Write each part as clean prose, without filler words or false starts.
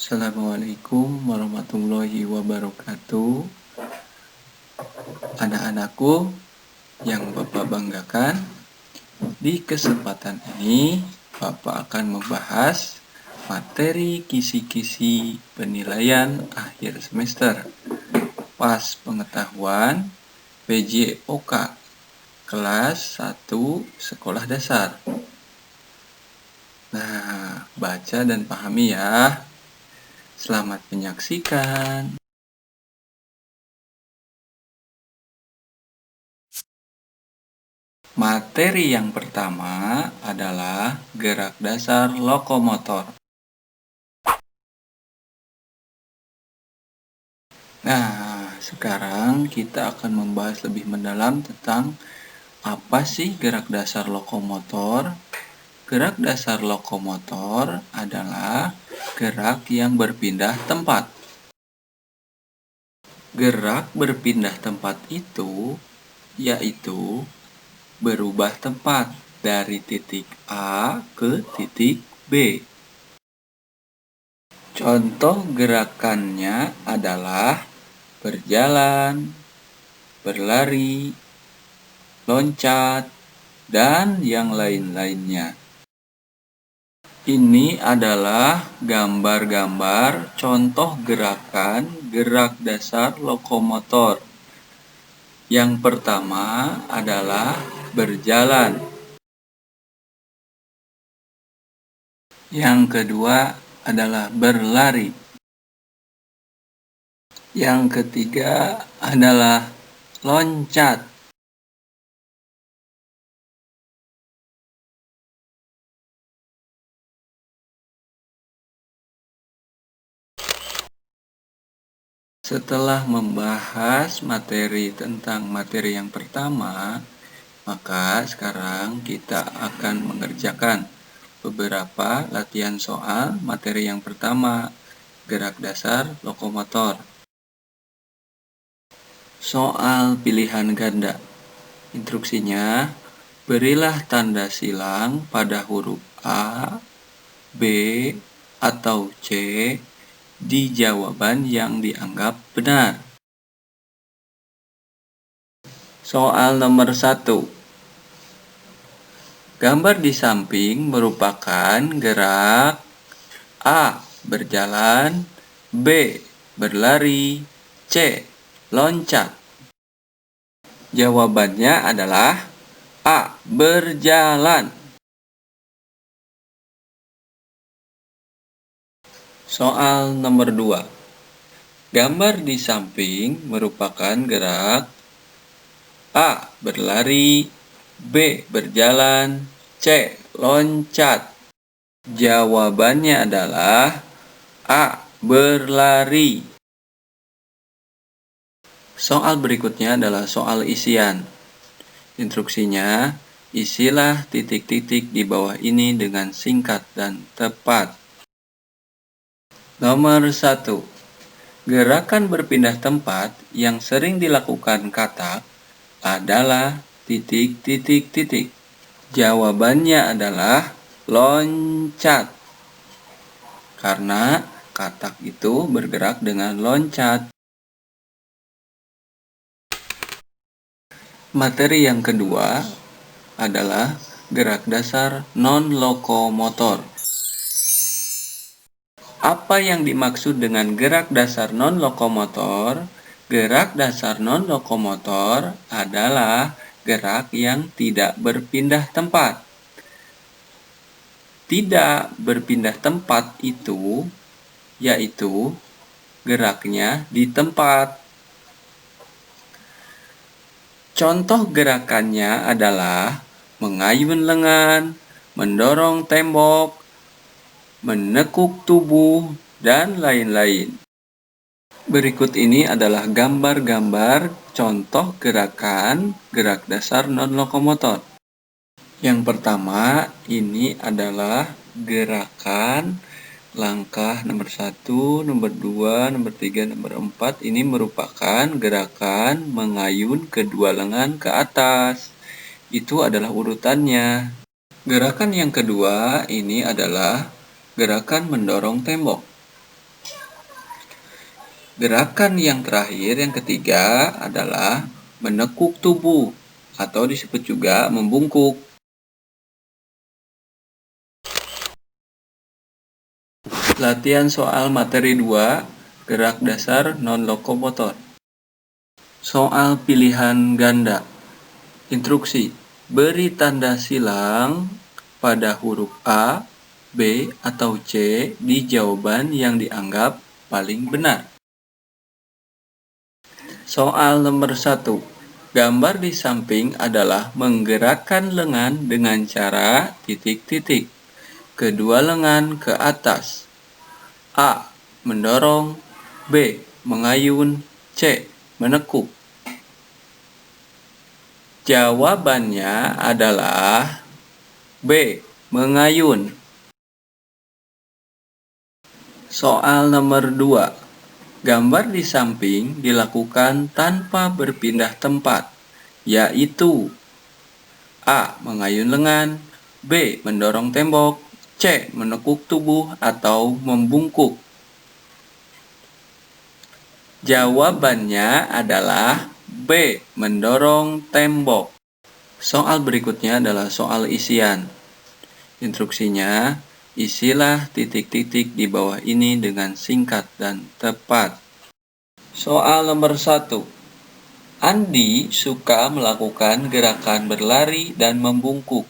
Assalamualaikum warahmatullahi wabarakatuh. Anak-anakku yang Bapak banggakan, di kesempatan ini Bapak akan membahas materi kisi-kisi penilaian akhir semester pas pengetahuan PJOK kelas 1 sekolah dasar. Nah, baca dan pahami ya. Selamat menyaksikan. Materi yang pertama adalah gerak dasar lokomotor. Nah, sekarang kita akan membahas lebih mendalam tentang apa sih gerak dasar lokomotor. Gerak dasar lokomotor adalah gerak yang berpindah tempat. Gerak berpindah tempat itu yaitu berubah tempat dari titik A ke titik B. Contoh gerakannya adalah berjalan, berlari, loncat, dan yang lain-lainnya. Ini adalah gambar-gambar contoh gerakan gerak dasar lokomotor. Yang pertama adalah berjalan. Yang kedua adalah berlari. Yang ketiga adalah loncat. Setelah membahas materi tentang materi yang pertama, maka sekarang kita akan mengerjakan beberapa latihan soal materi yang pertama, gerak dasar lokomotor. Soal pilihan ganda. Instruksinya, berilah tanda silang pada huruf A, B, atau C di jawaban yang dianggap benar. Soal nomor 1. Gambar di samping merupakan gerak A. Berjalan, B. Berlari, C. Loncat. Jawabannya adalah A. Berjalan. Soal nomor 2. Gambar di samping merupakan gerak A. Berlari, B. Berjalan, C. Loncat. Jawabannya adalah A. Berlari. Soal berikutnya adalah soal isian. Instruksinya, isilah titik-titik di bawah ini dengan singkat dan tepat. Nomor 1. Gerakan berpindah tempat yang sering dilakukan katak adalah titik-titik-titik. Jawabannya adalah loncat. Karena katak itu bergerak dengan loncat. Materi yang kedua adalah gerak dasar non-lokomotor. Apa yang dimaksud dengan gerak dasar non-lokomotor? Gerak dasar non-lokomotor adalah gerak yang tidak berpindah tempat. Tidak berpindah tempat itu yaitu geraknya di tempat. Contoh gerakannya adalah mengayun lengan, mendorong tembok, menekuk tubuh, dan lain-lain. Berikut ini adalah gambar-gambar contoh gerakan gerak dasar non-lokomotor. Yang pertama, ini adalah gerakan langkah nomor 1, nomor 2, nomor 3, nomor 4. Ini merupakan gerakan mengayun kedua lengan ke atas. Itu adalah urutannya. Gerakan yang kedua ini adalah gerakan mendorong tembok. Gerakan yang terakhir, yang ketiga, adalah menekuk tubuh atau disebut juga membungkuk. Latihan soal materi 2, gerak dasar non-lokomotor. Soal pilihan ganda. Instruksi: beri tanda silang pada huruf A, B, atau C di jawaban yang dianggap paling benar. Soal nomor 1. Gambar di samping adalah menggerakkan lengan dengan cara titik-titik. Kedua lengan ke atas. A. Mendorong. B. Mengayun. C. Menekuk. Jawabannya adalah B. Mengayun. Soal nomor 2. Gambar di samping dilakukan tanpa berpindah tempat, yaitu A. Mengayun lengan. B. Mendorong tembok. C. Menekuk tubuh atau membungkuk. Jawabannya adalah B. Mendorong tembok. Soal berikutnya adalah soal isian. Instruksinya, isilah titik-titik di bawah ini dengan singkat dan tepat. Soal nomor 1. Andi suka melakukan gerakan berlari dan membungkuk.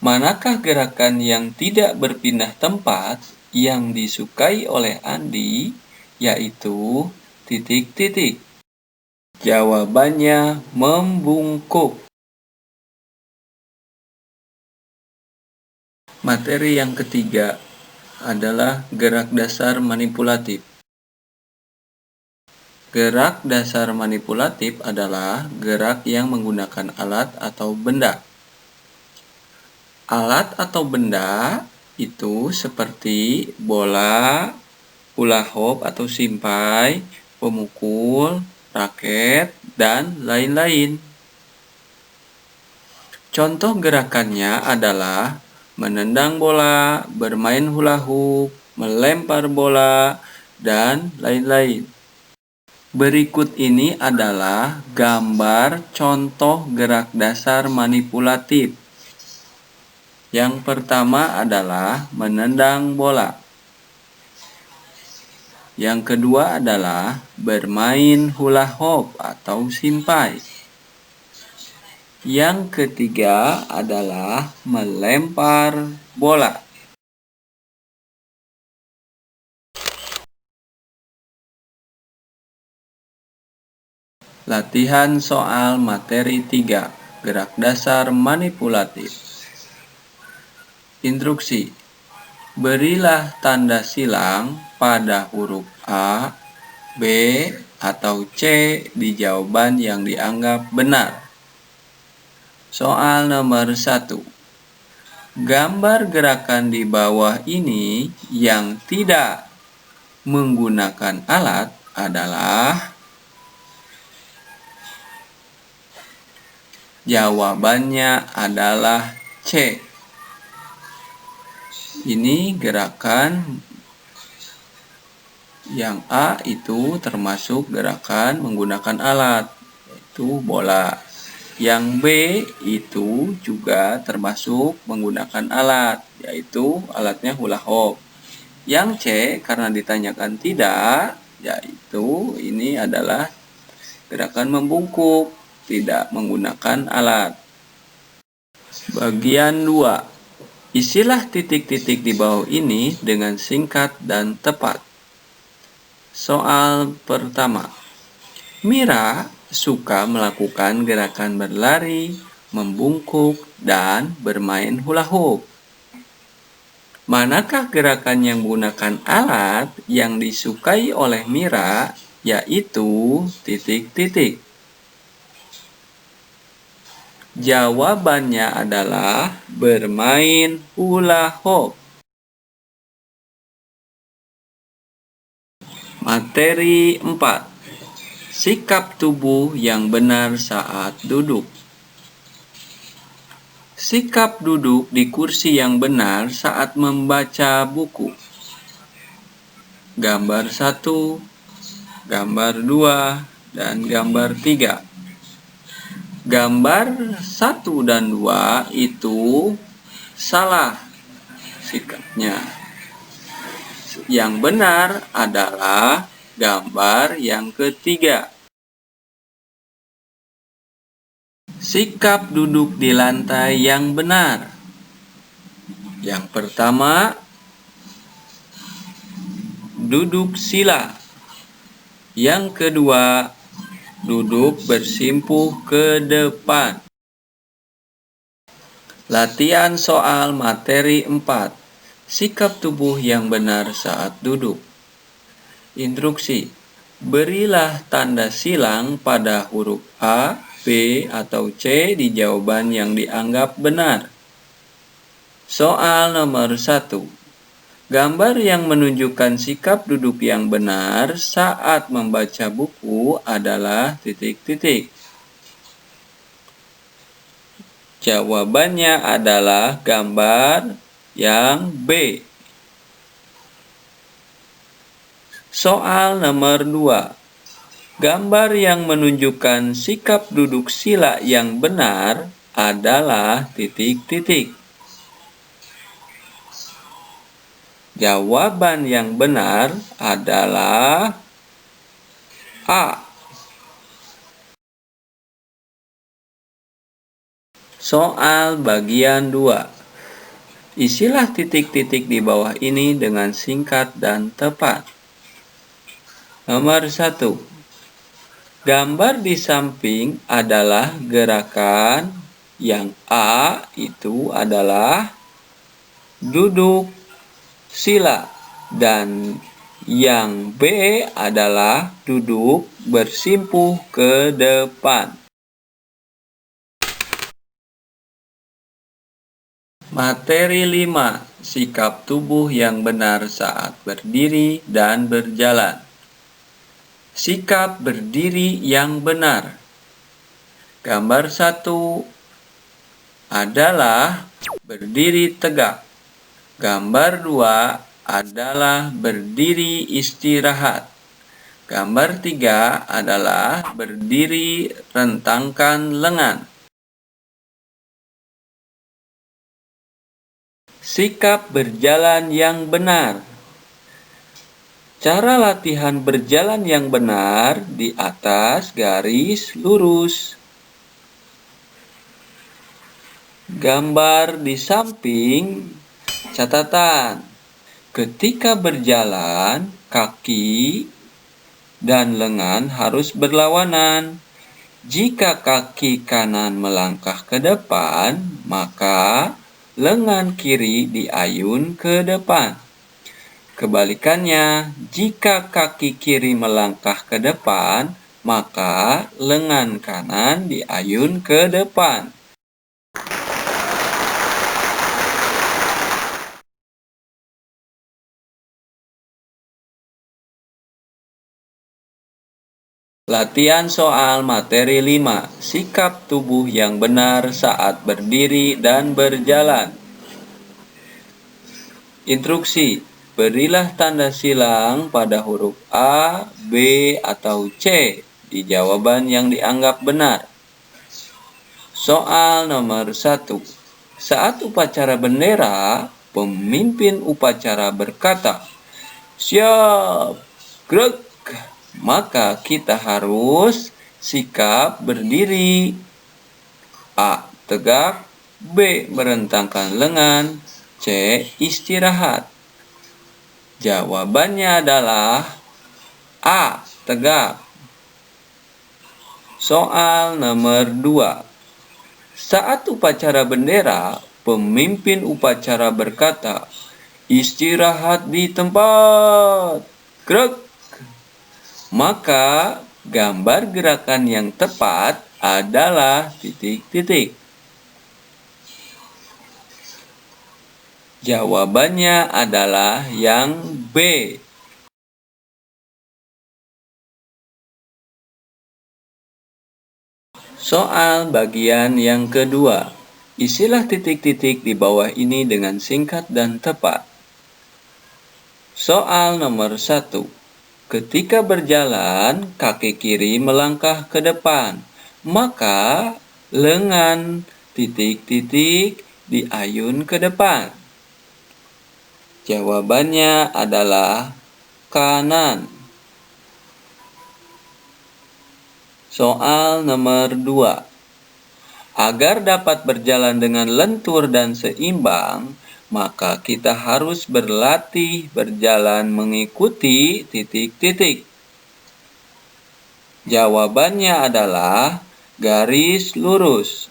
Manakah gerakan yang tidak berpindah tempat yang disukai oleh Andi, yaitu titik-titik? Jawabannya membungkuk. Materi yang ketiga adalah gerak dasar manipulatif. Gerak dasar manipulatif adalah gerak yang menggunakan alat atau benda. Alat atau benda itu seperti bola, hula hoop atau simpai, pemukul, raket, dan lain-lain. Contoh gerakannya adalah menendang bola, bermain hula hoop, melempar bola, dan lain-lain. Berikut ini adalah gambar contoh gerak dasar manipulatif. Yang pertama adalah menendang bola. Yang kedua adalah bermain hula hoop atau simpai. Yang ketiga adalah melempar bola. Latihan soal materi 3, gerak dasar manipulatif. Instruksi: berilah tanda silang pada huruf A, B, atau C di jawaban yang dianggap benar. Soal nomor 1. Gambar gerakan di bawah ini yang tidak menggunakan alat adalah. Jawabannya adalah C. Ini gerakan yang A itu termasuk gerakan menggunakan alat, yaitu bola. Yang B itu juga termasuk menggunakan alat, yaitu alatnya hula hoop. Yang C karena ditanyakan tidak, yaitu ini adalah gerakan membungkuk, tidak menggunakan alat. Bagian 2. Isilah titik-titik di bawah ini dengan singkat dan tepat. Soal pertama. Mira suka melakukan gerakan berlari, membungkuk, dan bermain hula hoop. Manakah gerakan yang menggunakan alat yang disukai oleh Mira, yaitu titik-titik? Jawabannya adalah bermain hula hoop. Materi 4. Sikap tubuh yang benar saat duduk. Sikap duduk di kursi yang benar saat membaca buku. Gambar 1, gambar 2, dan gambar 3. Gambar 1 dan 2 itu salah sikapnya. Yang benar adalah gambar yang ketiga. Sikap duduk di lantai yang benar. Yang pertama, duduk sila. Yang kedua, duduk bersimpuh ke depan. Latihan soal materi 4. Sikap tubuh yang benar saat duduk. Instruksi. Berilah tanda silang pada huruf A, B, atau C di jawaban yang dianggap benar. Soal nomor 1. Gambar yang menunjukkan sikap duduk yang benar saat membaca buku adalah titik-titik. Jawabannya adalah gambar yang B. Soal nomor 2. Gambar yang menunjukkan sikap duduk sila yang benar adalah titik-titik. Jawaban yang benar adalah A. Soal bagian 2. Isilah titik-titik di bawah ini dengan singkat dan tepat. Nomor 1. Gambar di samping adalah gerakan yang A itu adalah duduk sila dan yang B adalah duduk bersimpuh ke depan. Materi 5. Sikap tubuh yang benar saat berdiri dan berjalan. Sikap berdiri yang benar. Gambar 1 adalah berdiri tegak. Gambar 2 adalah berdiri istirahat. Gambar 3 adalah berdiri rentangkan lengan. Sikap berjalan yang benar. Cara latihan berjalan yang benar di atas garis lurus. Gambar di samping catatan. Ketika berjalan, kaki dan lengan harus berlawanan. Jika kaki kanan melangkah ke depan, maka lengan kiri diayun ke depan. Kebalikannya, jika kaki kiri melangkah ke depan, maka lengan kanan diayun ke depan. Latihan soal materi 5. Sikap tubuh yang benar saat berdiri dan berjalan. Instruksi. Berilah tanda silang pada huruf A, B, atau C di jawaban yang dianggap benar. Soal nomor 1. Saat upacara bendera, pemimpin upacara berkata, "Siap, gerak." Maka kita harus sikap berdiri. A. Tegak. B. Merentangkan lengan. C. Istirahat. Jawabannya adalah A. Tegak. Soal nomor 2. Saat upacara bendera, pemimpin upacara berkata, "Istirahat di tempat. Gerak." Maka gambar gerakan yang tepat adalah titik-titik. Jawabannya adalah yang B. Soal bagian yang kedua. Isilah titik-titik di bawah ini dengan singkat dan tepat. Soal nomor 1. Ketika berjalan, kaki kiri melangkah ke depan, maka lengan titik-titik diayun ke depan. Jawabannya adalah kanan. Soal nomor 2. Agar dapat berjalan dengan lentur dan seimbang, maka kita harus berlatih berjalan mengikuti titik-titik. Jawabannya adalah garis lurus.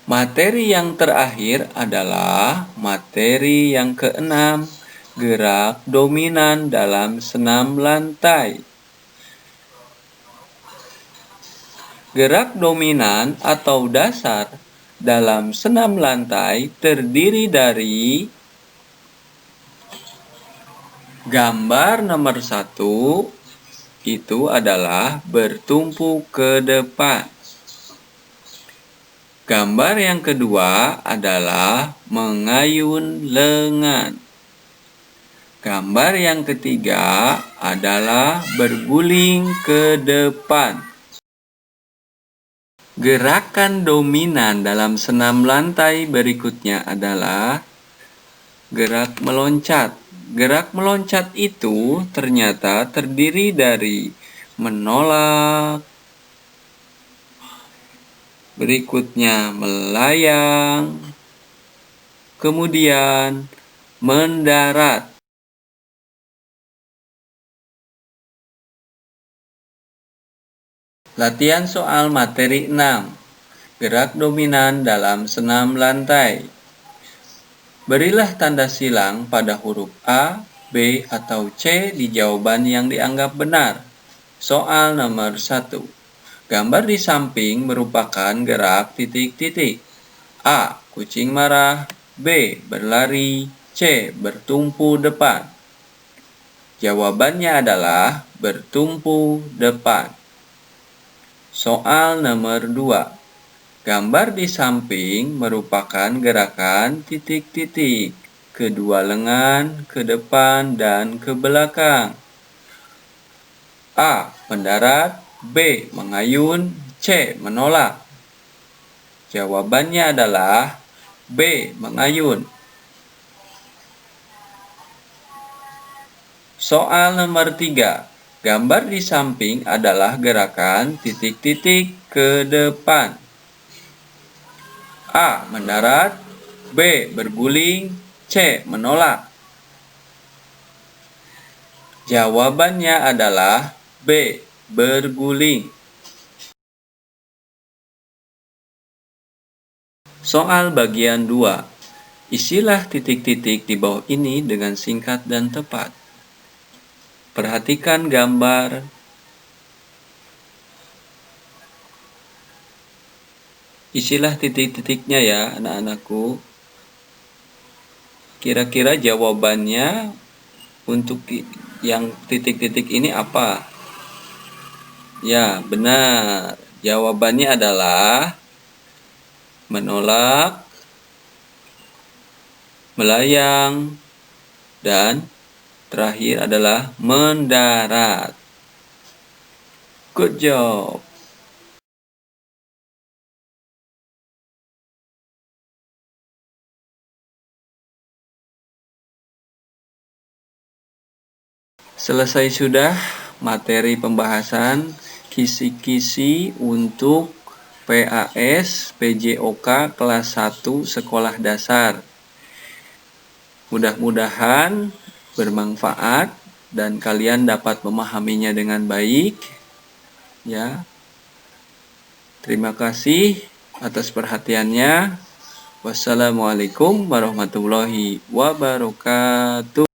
Materi yang terakhir adalah materi yang keenam, gerak dominan dalam senam lantai. Gerak dominan atau dasar dalam senam lantai terdiri dari gambar nomor 1, itu adalah bertumpu ke depan. Gambar yang kedua adalah mengayun lengan. Gambar yang ketiga adalah berguling ke depan. Gerakan dominan dalam senam lantai berikutnya adalah gerak meloncat. Gerak meloncat itu ternyata terdiri dari menolak, berikutnya melayang, kemudian mendarat. Latihan soal materi 6. Gerak dominan dalam senam lantai. Berilah tanda silang pada huruf A, B, atau C di jawaban yang dianggap benar. Soal nomor 1. Gambar di samping merupakan gerak titik-titik. A. Kucing marah. B. Berlari. C. Bertumpu depan. Jawabannya adalah bertumpu depan. Soal nomor 2. Gambar di samping merupakan gerakan titik-titik. Kedua lengan ke depan dan ke belakang. A. Mendarat. B. Mengayun. C. Menolak. Jawabannya adalah B. Mengayun. Soal nomor 3. Gambar di samping adalah gerakan titik-titik ke depan. A. Mendarat. B. Berguling. C. Menolak. Jawabannya adalah B. Berguling. Soal bagian 2. Isilah titik-titik di bawah ini dengan singkat dan tepat. Perhatikan gambar. Isilah titik-titiknya ya anak-anakku. Kira-kira jawabannya untuk yang titik-titik ini apa? Ya, benar. Jawabannya adalah menolak, melayang, dan terakhir adalah mendarat. Good job. Selesai sudah materi pembahasan kisi-kisi untuk PAS PJOK kelas 1 sekolah dasar. Mudah-mudahan bermanfaat dan kalian dapat memahaminya dengan baik. Ya. Terima kasih atas perhatiannya. Wassalamualaikum warahmatullahi wabarakatuh.